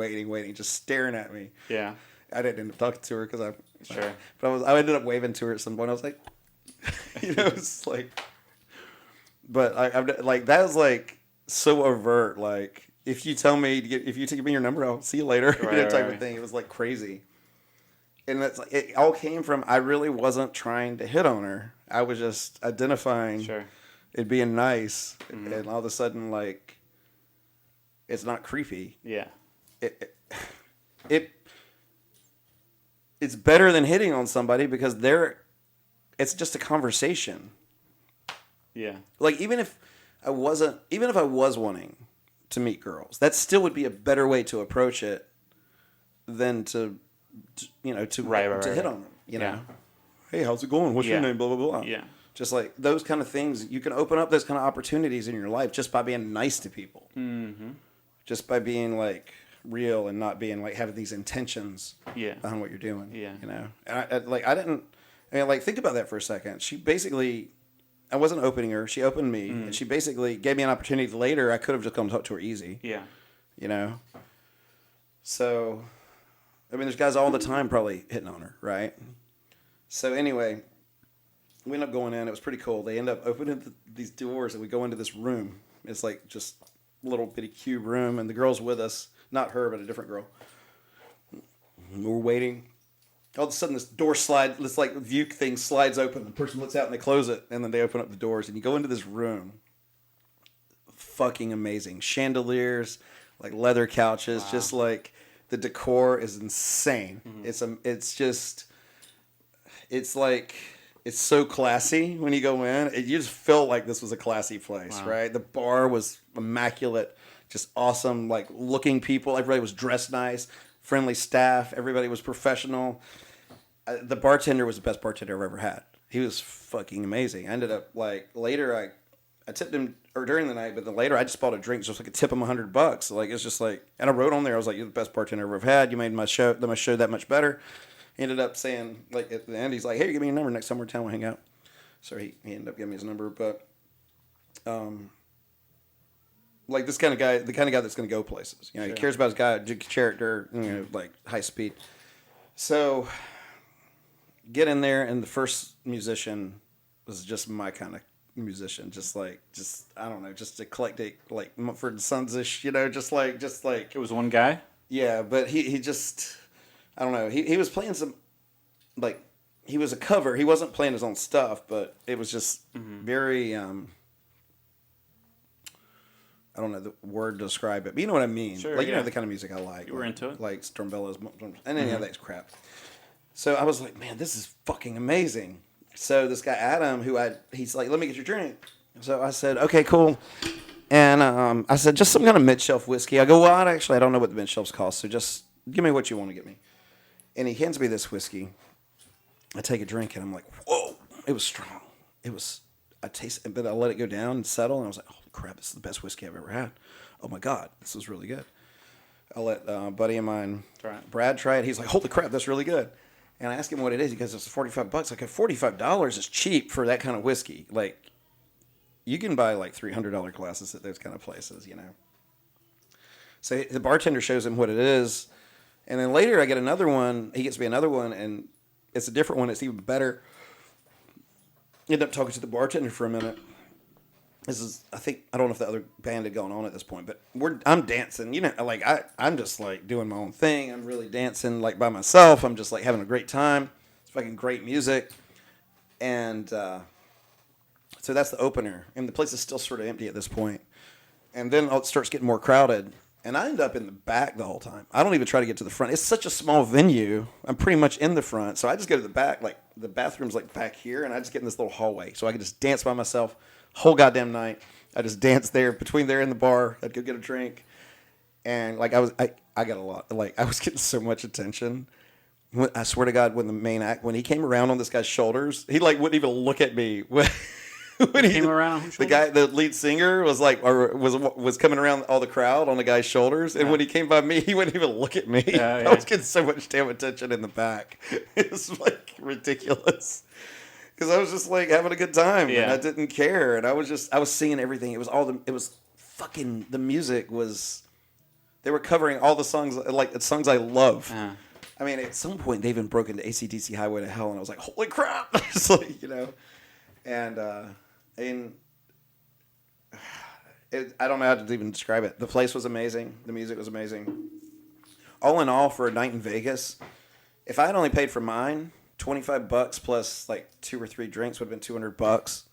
just staring at me. Yeah. I didn't end up talking to her because Sure. But I ended up waving to her at some point. I was like, it's like, but I'm like, that was like so overt. Like, if you tell me if you give me your number, I'll see you later. Type of thing. It was like crazy. And that's like, it all came from, I really wasn't trying to hit on her. I was just identifying it being nice. Mm-hmm. And all of a sudden, like, it's not creepy. Yeah. It's better than hitting on somebody because it's just a conversation. Yeah. Like, even if I was wanting to meet girls, that still would be a better way to approach it than to hit on them, you know? Hey, how's it going? What's your name? Blah, blah, blah. Yeah. Just like those kind of things, you can open up those kind of opportunities in your life just by being nice to people. Mm-hmm. Just by being like real and not being like having these intentions behind what you're doing. Yeah. You know? And think about that for a second. She basically, I wasn't opening her. She opened me. And she basically gave me an opportunity later. I could have just come talk to her easy. Yeah. You know? So, I mean, there's guys all the time probably hitting on her, right? So anyway, we end up going in. It was pretty cool. They end up opening these doors, and we go into this room. It's like just a little bitty cube room, and the girl's with us. Not her, but a different girl. We're waiting. All of a sudden, this like view thing slides open. The person looks out and they close it, and then they open up the doors, and you go into this room. Fucking amazing. Chandeliers, like leather couches, just like the decor is insane. It's so classy when you go in. You just feel like this was a classy place, right? The bar was immaculate, just awesome, like looking people. Everybody was dressed nice, friendly staff. Everybody was professional. The bartender was the best bartender I've ever had. He was fucking amazing. I ended up like later I tipped him or during the night, but then later I just bought a drink just like a tip him $100. Like it's just like, and I wrote on there, I was like, "You're the best bartender I've ever had. You made my show that much better." He ended up saying, like at the end, he's like, "Hey, give me your number next time we're in town, we'll hang out." So he ended up giving me his number, but like this kind of guy, the kind of guy that's going to go places. You know, he cares about his guy, character, you know, like high speed. So get in there, and the first musician was just my kind of musician, just I don't know, just eclectic, like Mumford and Sons-ish, you know, just like It was one guy? yeah, but he just, I don't know, he was playing some, like, he was a cover, he wasn't playing his own stuff, but it was just very, I don't know the word to describe it, but you know what I mean. Sure, like, you know the kind of music I like. You were into it? Like Stormbellas, and any of that crap. So I was like, man, this is fucking amazing. So this guy, Adam, he's like, let me get your drink. So I said, okay, cool. And I said, just some kind of mid-shelf whiskey. I go, well, I don't know what the mid-shelves cost, so just give me what you want to get me. And he hands me this whiskey. I take a drink, and I'm like, whoa, it was strong. I taste it, but I let it go down and settle, and I was like, holy crap, this is the best whiskey I've ever had. Oh, my God, this was really good. I let a buddy of mine, Brad, try it. He's like, holy crap, that's really good. And I asked him what it is. He goes, it's $45. Like, $45 is cheap for that kind of whiskey. Like, you can buy like $300 glasses at those kind of places, you know. So the bartender shows him what it is. And then later I get another one. He gets me another one, and it's a different one. It's even better. End up talking to the bartender for a minute. I don't know if the other band had gone on at this point, but I'm dancing, you know, like I'm just like doing my own thing. I'm really dancing like by myself. I'm just like having a great time. It's fucking great music. And so that's the opener. And the place is still sort of empty at this point. And then it starts getting more crowded. And I end up in the back the whole time. I don't even try to get to the front. It's such a small venue. I'm pretty much in the front. So I just go to the back, like the bathroom's like back here, and I just get in this little hallway. So I can just dance by myself whole goddamn night. I just danced there between there and the bar. I'd go get a drink. And like I got a lot. Like I was getting so much attention. I swear to God, when he came around on this guy's shoulders, he like wouldn't even look at me. When he came around, the lead singer was like, or was coming around all the crowd on the guy's shoulders, and when he came by me, he wouldn't even look at me. I was getting so much damn attention in the back. It was like ridiculous because I was just like having a good time, and I didn't care, and I was singing everything. The music was. They were covering all the songs, like the songs I love. I mean, at some point they even broke into AC/DC Highway to Hell, and I was like, holy crap! It's like, you know, and. I don't know how to even describe it. The place was amazing. The music was amazing. All in all, for a night in Vegas, if I had only paid for mine, $25 plus like 2 or 3 drinks would have been $200.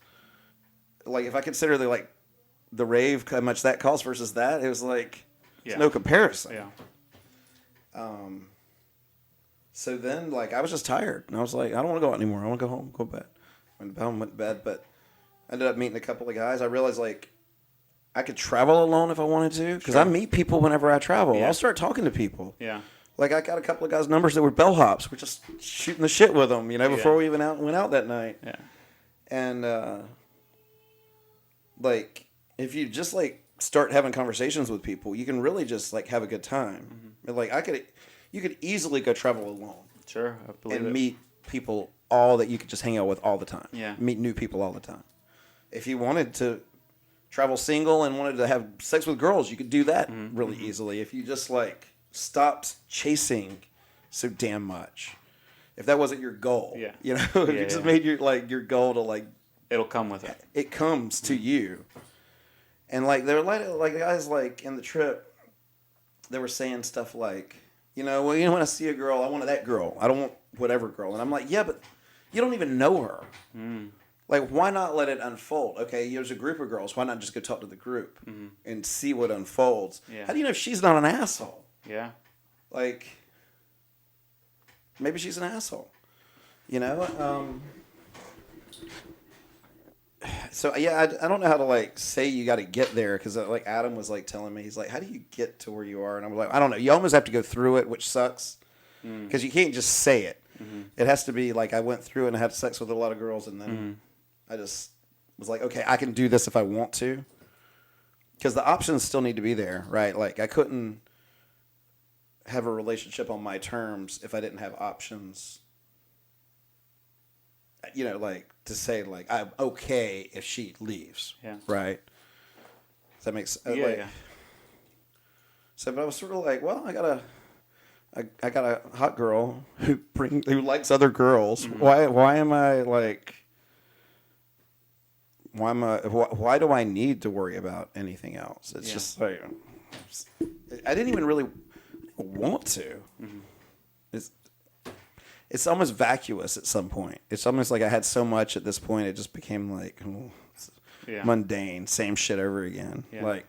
Like if I consider the rave, how much that cost versus that, it was like it's no comparison. Yeah. So then, like, I was just tired, and I was like, I don't want to go out anymore. I want to go home, go to bed. Went to bed, but. I ended up meeting a couple of guys. I realized, like, I could travel alone if I wanted to. Because I meet people whenever I travel. I'll start talking to people. Yeah. Like, I got a couple of guys' numbers that were bellhops. We're just shooting the shit with them, you know, before we even went out that night. Yeah. And, like, if you just, like, start having conversations with people, you can really just, like, have a good time. Mm-hmm. Like, you could easily go travel alone. Sure, I believe it. And meet people that you could just hang out with all the time. Yeah. Meet new people all the time. If you wanted to travel single and wanted to have sex with girls, you could do that really easily. If you just like stopped chasing so damn much. if that wasn't your goal. Yeah. You know, if Yeah, you just yeah. made your goal to like, It'll come with it. it comes to you. And like there were like guys like in the trip, they were saying stuff like, well, when I see a girl, I want that girl. I don't want whatever girl. And I'm like, yeah, but you don't even know her. Like, why not let it unfold? Okay, there's a group of girls. Why not just go talk to the group and see what unfolds? Yeah. How do you know if she's not an asshole? Yeah. Like, maybe she's an asshole. So yeah, I don't know how to like say you got to get there, because like Adam was like telling me, he's like, how do you get to where you are? And I'm like, I don't know. You almost have to go through it, which sucks, because you can't just say it. It has to be like, I went through and had sex with a lot of girls, and then I just was like, okay, I can do this if I want to, because the options still need to be there, right? Like, I couldn't have a relationship on my terms if I didn't have options. Like to say like, I'm okay if she leaves. Yeah. Right. Does that make sense? Yeah. Like, Yeah. So, but I was sort of like, well, I got a hot girl who likes other girls. Why am I like? Why do I need to worry about anything else? It's just like, I didn't even really want to. It's almost vacuous at some point. It's almost like I had so much at this point, it just became like mundane, same shit over again. Yeah. Like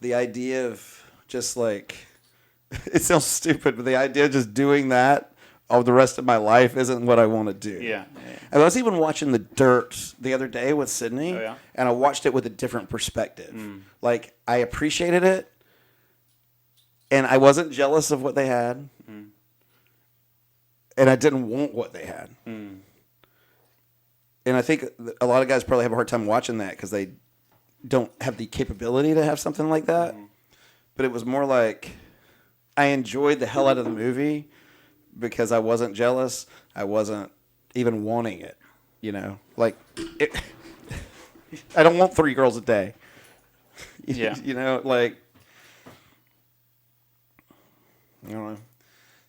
the idea of just like, it sounds stupid, but the idea of just doing that all the rest of my life isn't what I want to do. Yeah. And I was even watching The Dirt the other day with Sydney, Oh, yeah? and I watched it with a different perspective. Like, I appreciated it, and I wasn't jealous of what they had, and I didn't want what they had. And I think a lot of guys probably have a hard time watching that because they don't have the capability to have something like that. But it was more like, I enjoyed the hell out of the movie because I wasn't jealous. I wasn't even wanting it, Like, I don't want 3 girls a day. Yeah. Like, I don't know.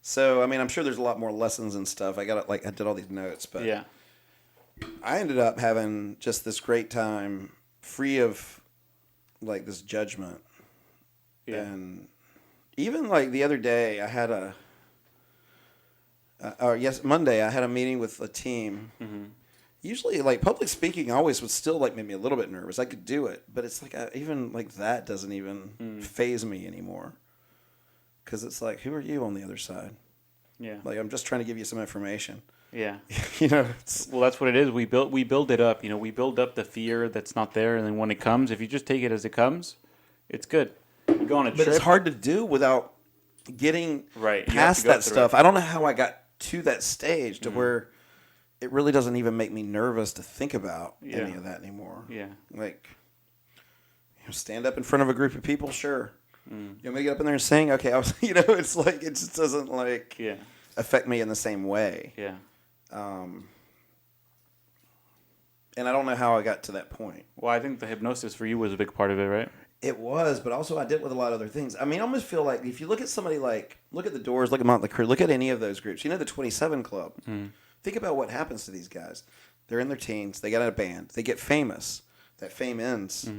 So, I mean, I'm sure there's a lot more lessons and stuff. I did all these notes, but Yeah. I ended up having just this great time, free of like this judgment. Yeah. And even like the other day, I had Monday, I had a meeting with a team. Usually, like, public speaking always would still like make me a little bit nervous. I could do it, but it's like even like that doesn't even faze me anymore. Because it's like, who are you on the other side? Yeah. Like, I'm just trying to give you some information. Yeah. It's, Well, that's what it is. We build it up. We build up the fear that's not there, and then when it comes, if you just take it as it comes, it's good. You go on a but trip. it's hard to do without getting Right. You have to past go that through stuff. it. I don't know how I got to that stage to where it really doesn't even make me nervous to think about any of that anymore. Yeah. Like, stand up in front of a group of people, sure. You want me to get up in there and sing? Okay, it's like, it just doesn't like Yeah. affect me in the same way. Yeah. And I don't know how I got to that point. Well, I think the hypnosis for you was a big part of it, right? It was, but also I did with a lot of other things. I mean, I almost feel like if you look at somebody like, look at the Doors, look at Motley Crue, look at any of those groups. The 27 Club. Think about what happens to these guys. They're in their teens. They get in a band. They get famous. That fame ends.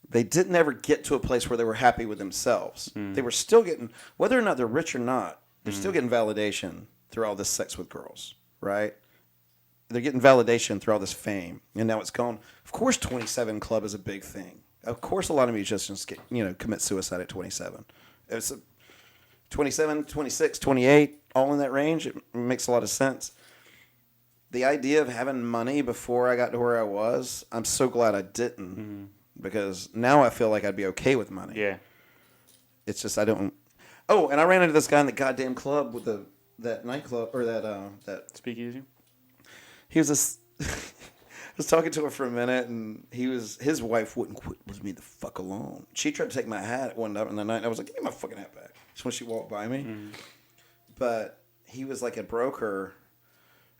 They didn't ever get to a place where they were happy with themselves. They were still getting, whether or not they're rich or not, they're still getting validation through all this sex with girls, right? They're getting validation through all this fame, and now it's gone. Of course, 27 Club is a big thing. Of course, a lot of musicians commit suicide at 27. It's 27, 26, 28, all in that range. It makes a lot of sense. The idea of having money before I got to where I was, I'm so glad I didn't, because now I feel like I'd be okay with money. Yeah. It's just I don't. Oh, and I ran into this guy in the goddamn club with that nightclub or that. Speakeasy? He was this. I was talking to him for a minute, and his wife wouldn't leave me the fuck alone. She tried to take my hat one night in the night, and I was like, "Give me my fucking hat back." Just when she walked by me, but he was like a broker,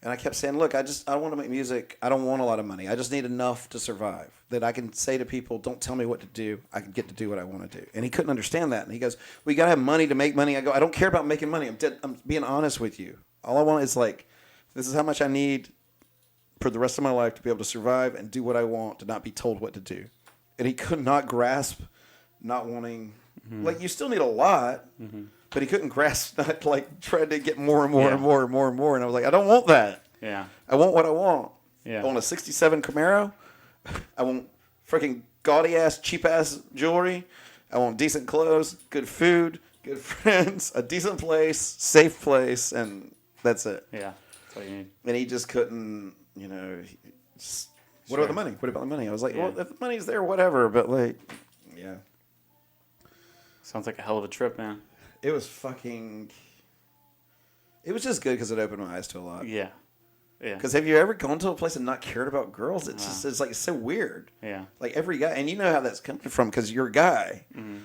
and I kept saying, "Look, I want to make music. I don't want a lot of money. I just need enough to survive that I can say to people, don't tell me what to do. I can get to do what I want to do." And he couldn't understand that, and he goes, "We gotta have money to make money." I go, "I don't care about making money. I'm being honest with you. All I want is like, this is how much I need for the rest of my life to be able to survive and do what I want, to not be told what to do. And he could not grasp not wanting, like, you still need a lot, but he couldn't grasp not, like, trying to get more and more and more and more and more. And I was like, I don't want that. Yeah. I want what I want. Yeah. I want a 67 Camaro. I want freaking gaudy-ass, cheap-ass jewelry. I want decent clothes, good food, good friends, a decent place, safe place, and that's it. Yeah. That's all you need. And he just couldn't, you know. What about the money? What about the money? I was like, well, if the money's there, whatever. But like, yeah. Sounds like a hell of a trip, man. It was fucking. It was just good because it opened my eyes to a lot. Yeah. Yeah. Because have you ever gone to a place and not cared about girls? It's just, it's like so weird. Yeah. Like every guy, and you know how that's coming from because you're a guy. Mm-hmm.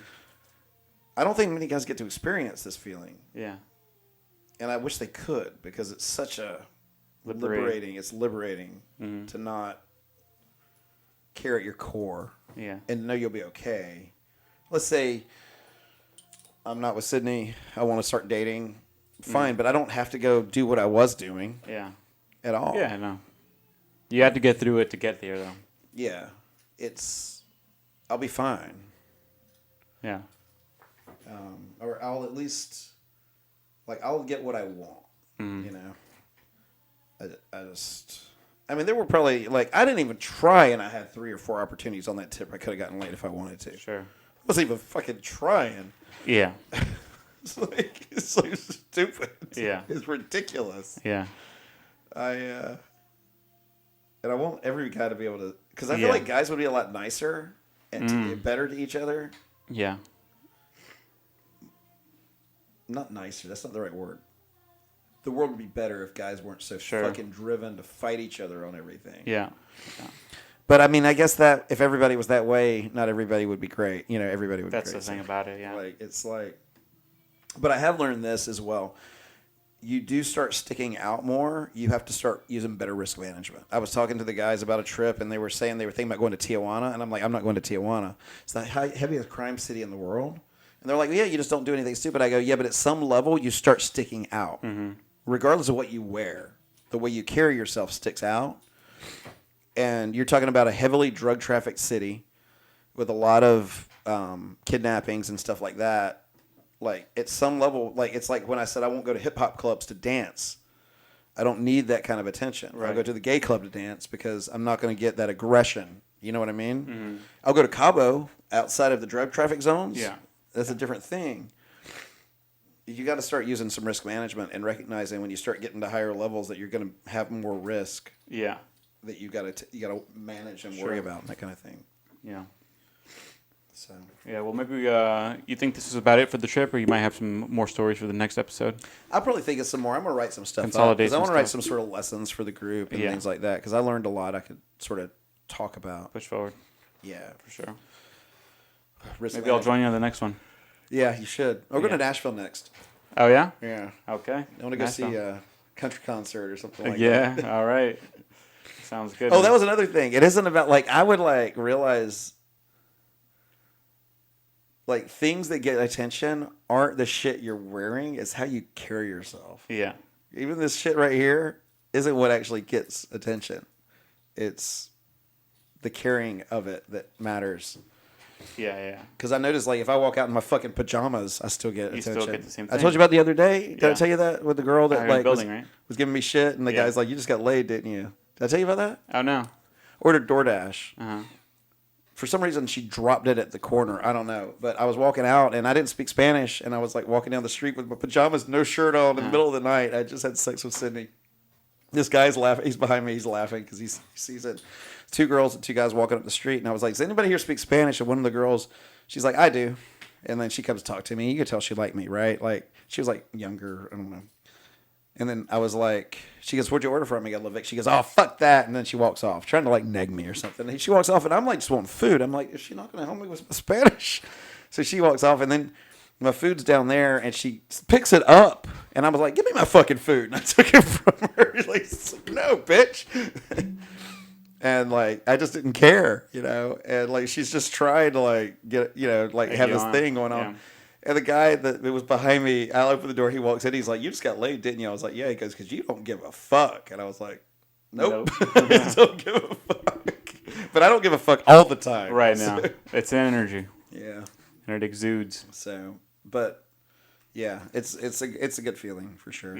I don't think many guys get to experience this feeling. Yeah. And I wish they could because it's such a Liberating. It's liberating to not care at your core. Yeah. And know you'll be okay. Let's say I'm not with Sydney. I want to start dating. Fine, but I don't have to go do what I was doing Yeah. at all. Yeah, I know. You had to get through it to get there, though. Yeah. I'll be fine. Yeah. Or I'll at least, like, I'll get what I want. You know? I mean, there were probably, like, I didn't even try, and I had 3 or 4 opportunities on that tip I could have gotten laid if I wanted to. Sure. I wasn't even fucking trying. Yeah. It's so stupid. Yeah. It's ridiculous. Yeah. And I want every guy to be able to, because I feel Yeah. like guys would be a lot nicer and better to each other. Yeah. Not nicer. That's not the right word. The world would be better if guys weren't so Sure. fucking driven to fight each other on everything. Yeah. But I mean, I guess that if everybody was that way, not everybody would be great. You know, everybody would That's be great. the thing about it, yeah. Like, it's like, but I have learned this as well. You do start sticking out more. You have to start using better risk management. I was talking to the guys about a trip, and they were saying they were thinking about going to Tijuana, and I'm like, I'm not going to Tijuana. It's the heaviest crime city in the world. And they're like, yeah, you just don't do anything stupid. I go, yeah, but at some level, you start sticking out. Regardless of what you wear, the way you carry yourself sticks out. And you're talking about a heavily drug trafficked city with a lot of kidnappings and stuff like that. Like, at some level, like, it's like when I said I won't go to hip-hop clubs to dance. I don't need that kind of attention. Right. I'll go to the gay club to dance because I'm not going to get that aggression. You know what I mean? I'll go to Cabo outside of the drug traffic zones. Yeah. That's a different thing. You got to start using some risk management and recognizing when you start getting to higher levels that you're going to have more risk Yeah. that you got to manage and worry about and that kind of thing. Yeah. So Yeah, well, maybe you think this is about it for the trip, or you might have some more stories for the next episode. I'll probably think of some more. I'm gonna write some stuff Consolidate because I some want to write stuff. some sort of lessons for the group and Yeah. things like that because I learned a lot. I could sort of talk about. Push forward, Yeah, for sure. risk Maybe I'll management. join you on the next one. Yeah, you should. We're going Yeah. to Nashville next. Oh, yeah? Yeah, Okay. I want to go see Nashville. a country concert or something like Yeah, that. all right. Sounds good. Oh, man. that was another thing. It isn't about like I would like realize like things that get attention aren't the shit you're wearing. It's how you carry yourself. Yeah. Even this shit right here isn't what actually gets attention. It's the carrying of it that matters. Yeah, yeah. Because I noticed, like, if I walk out in my fucking pajamas, I still get You attention. still get the same I thing. told you about the other day. Did I Yeah. tell you that with the girl that Out in like the building, right? was giving me shit, and the Yeah. guy's like, "You just got laid, didn't you?" Did I tell you about that? Oh, no. Ordered DoorDash. Uh-huh. For some reason, she dropped it at the corner. I don't know, but I was walking out, and I didn't speak Spanish, and I was like walking down the street with my pajamas, no shirt on, in the middle of the night. I just had sex with Sydney. This guy's laughing. He's behind me. He's laughing because he sees it. 2 girls and 2 guys walking up the street, and I was like, "Does anybody here speak Spanish?" And one of the girls, she's like, "I do." And then she comes to talk to me. You could tell she liked me, right? Like she was like younger. I don't know. And then I was like, she goes, "Where'd you order from?" I go, "Levick." She goes, "Oh, fuck that." And then she walks off, trying to like neg me or something. And she walks off, and I'm like, just wanting food. I'm like, is she not going to help me with my Spanish? So she walks off, and then my food's down there, and she picks it up. And I was like, "Give me my fucking food." And I took it from her. Like, "No, bitch." And like, I just didn't care, you know? And like, she's just trying to like get, you know, like Egg have you this on. thing going on. Yeah. And the guy that was behind me, I opened the door. He walks in. He's like, "You just got laid, didn't you?" I was like, "Yeah." He goes, "Because you don't give a fuck." And I was like, "Nope, I just don't give a fuck." But I don't give a fuck all the time. Right now, it's energy, Yeah. and it exudes. So, but yeah, it's a good feeling for sure.